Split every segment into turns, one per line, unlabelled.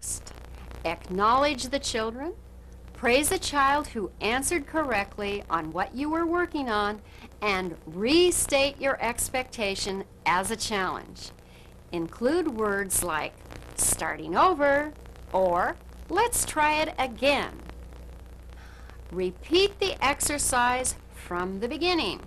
Next, acknowledge the children, praise a child who answered correctly on what you were working on, and restate your expectation as a challenge. Include words like starting over or let's try it again. Repeat the exercise from the beginning.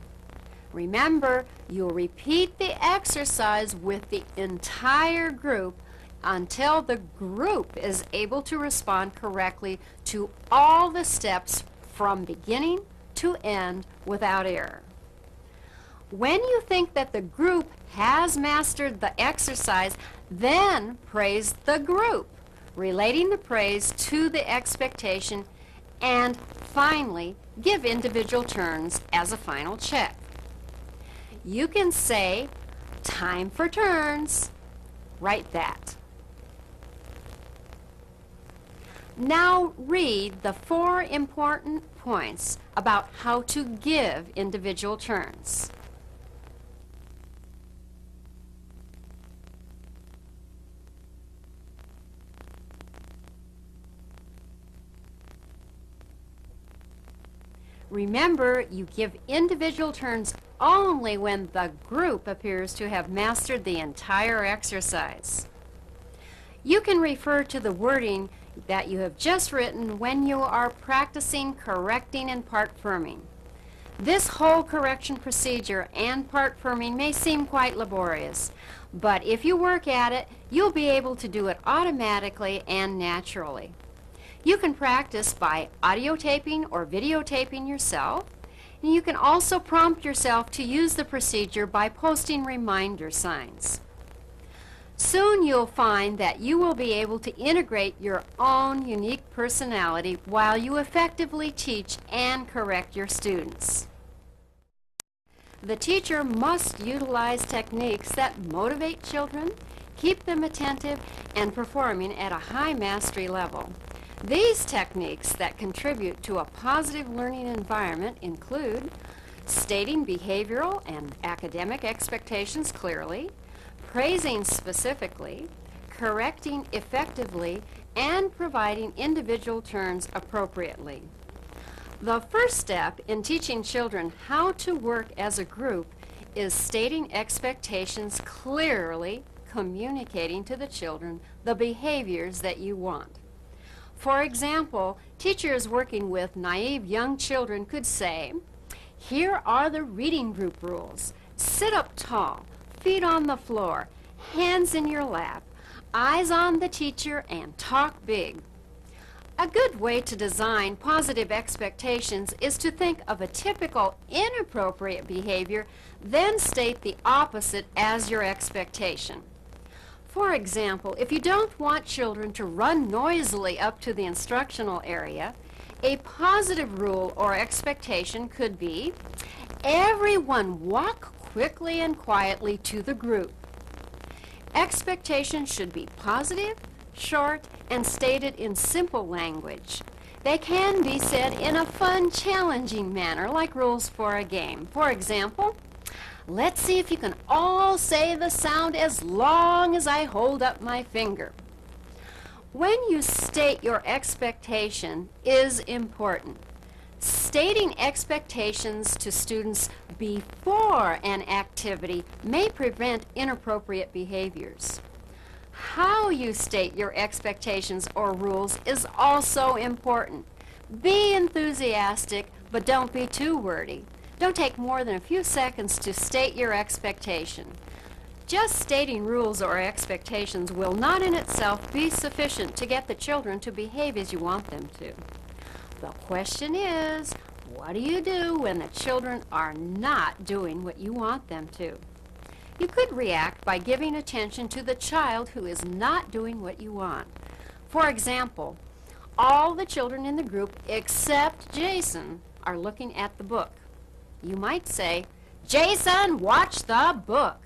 Remember, you'll repeat the exercise with the entire group until the group is able to respond correctly to all the steps from beginning to end without error. When you think that the group has mastered the exercise, then praise the group, relating the praise to the expectation, and finally, give individual turns as a final check. You can say, "Time for turns." Write that. Now read the 4 important points about how to give individual turns. Remember, you give individual turns only when the group appears to have mastered the entire exercise. You can refer to the wording that you have just written when you are practicing correcting and part firming. This whole correction procedure and part firming may seem quite laborious, but if you work at it, you'll be able to do it automatically and naturally. You can practice by audio taping or videotaping yourself, and you can also prompt yourself to use the procedure by posting reminder signs. Soon you'll find that you will be able to integrate your own unique personality while you effectively teach and correct your students. The teacher must utilize techniques that motivate children, keep them attentive, and performing at a high mastery level. These techniques that contribute to a positive learning environment include stating behavioral and academic expectations clearly, praising specifically, correcting effectively, and providing individual turns appropriately. The first step in teaching children how to work as a group is stating expectations clearly, communicating to the children the behaviors that you want. For example, teachers working with naive young children could say, "Here are the reading group rules. Sit up tall, feet on the floor, hands in your lap, eyes on the teacher, and talk big." A good way to design positive expectations is to think of a typical inappropriate behavior, then state the opposite as your expectation. For example, if you don't want children to run noisily up to the instructional area, a positive rule or expectation could be, "Everyone walk quickly and quietly to the group." Expectations should be positive, short, and stated in simple language. They can be said in a fun, challenging manner, like rules for a game. For example, "Let's see if you can all say the sound as long as I hold up my finger." When you state your expectation is important. Stating expectations to students before an activity may prevent inappropriate behaviors. How you state your expectations or rules is also important. Be enthusiastic, but don't be too wordy. Don't take more than a few seconds to state your expectation. Just stating rules or expectations will not in itself be sufficient to get the children to behave as you want them to. The question is, what do you do when the children are not doing what you want them to? You could react by giving attention to the child who is not doing what you want. For example, all the children in the group except Jason are looking at the book. You might say, "Jason, watch the book."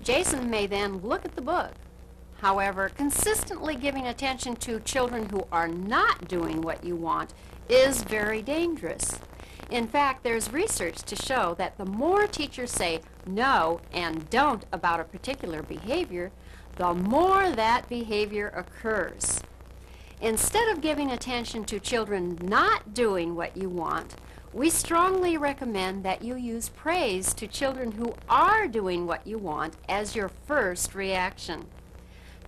Jason may then look at the book. However, consistently giving attention to children who are not doing what you want is very dangerous. In fact, there's research to show that the more teachers say no and don't about a particular behavior, the more that behavior occurs. Instead of giving attention to children not doing what you want, we strongly recommend that you use praise to children who are doing what you want as your first reaction.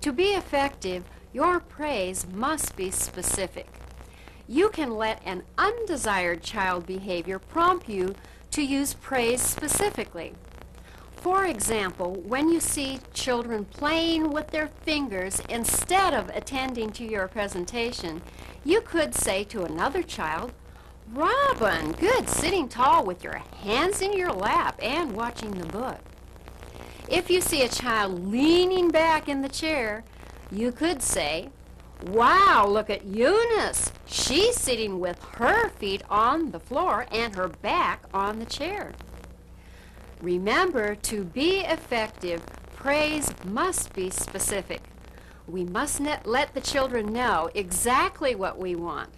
To be effective, your praise must be specific. You can let an undesired child behavior prompt you to use praise specifically. For example, when you see children playing with their fingers instead of attending to your presentation, you could say to another child, "Robin, good sitting tall with your hands in your lap and watching the book." If you see a child leaning back in the chair, you could say, "Wow, look at Eunice. She's sitting with her feet on the floor and her back on the chair." Remember, to be effective, praise must be specific. We must let the children know exactly what we want.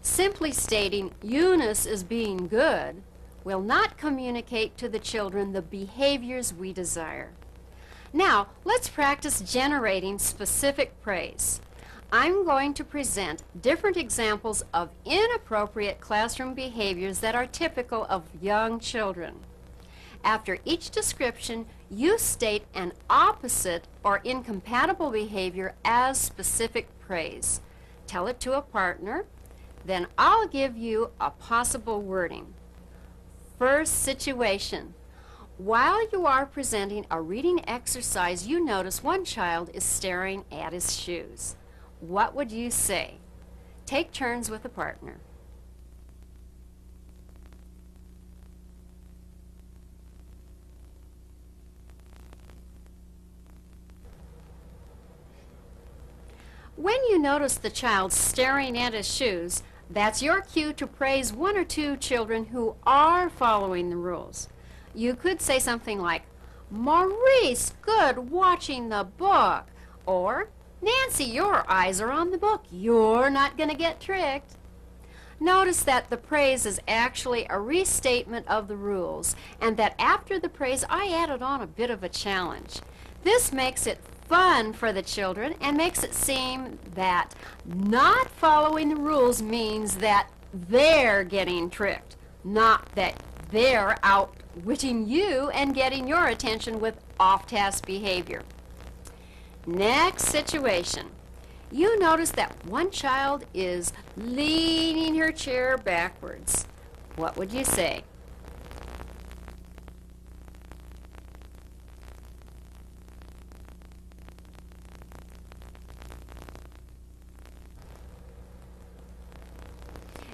Simply stating, "Eunice is being good," will not communicate to the children the behaviors we desire. Now, let's practice generating specific praise. I'm going to present different examples of inappropriate classroom behaviors that are typical of young children. After each description, you state an opposite or incompatible behavior as specific praise. Tell it to a partner, then I'll give you a possible wording. First situation. While you are presenting a reading exercise, you notice one child is staring at his shoes. What would you say? Take turns with a partner. When you notice the child staring at his shoes, that's your cue to praise one or two children who are following the rules. You could say something like, "Maurice, good watching the book," or "Nancy, your eyes are on the book. You're not going to get tricked." Notice that the praise is actually a restatement of the rules, and that after the praise I added on a bit of a challenge. This makes it fun for the children and makes it seem that not following the rules means that they're getting tricked, not that they're outwitting you and getting your attention with off-task behavior. Next situation. You notice that one child is leaning her chair backwards. What would you say?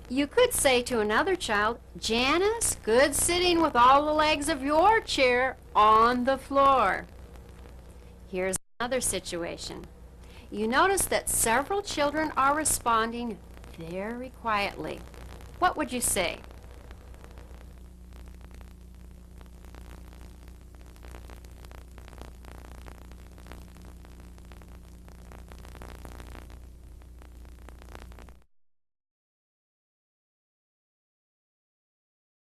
You could say to another child, "Janice, good sitting with all the legs of your chair on the floor." Here's another situation. You notice that several children are responding very quietly. What would you say?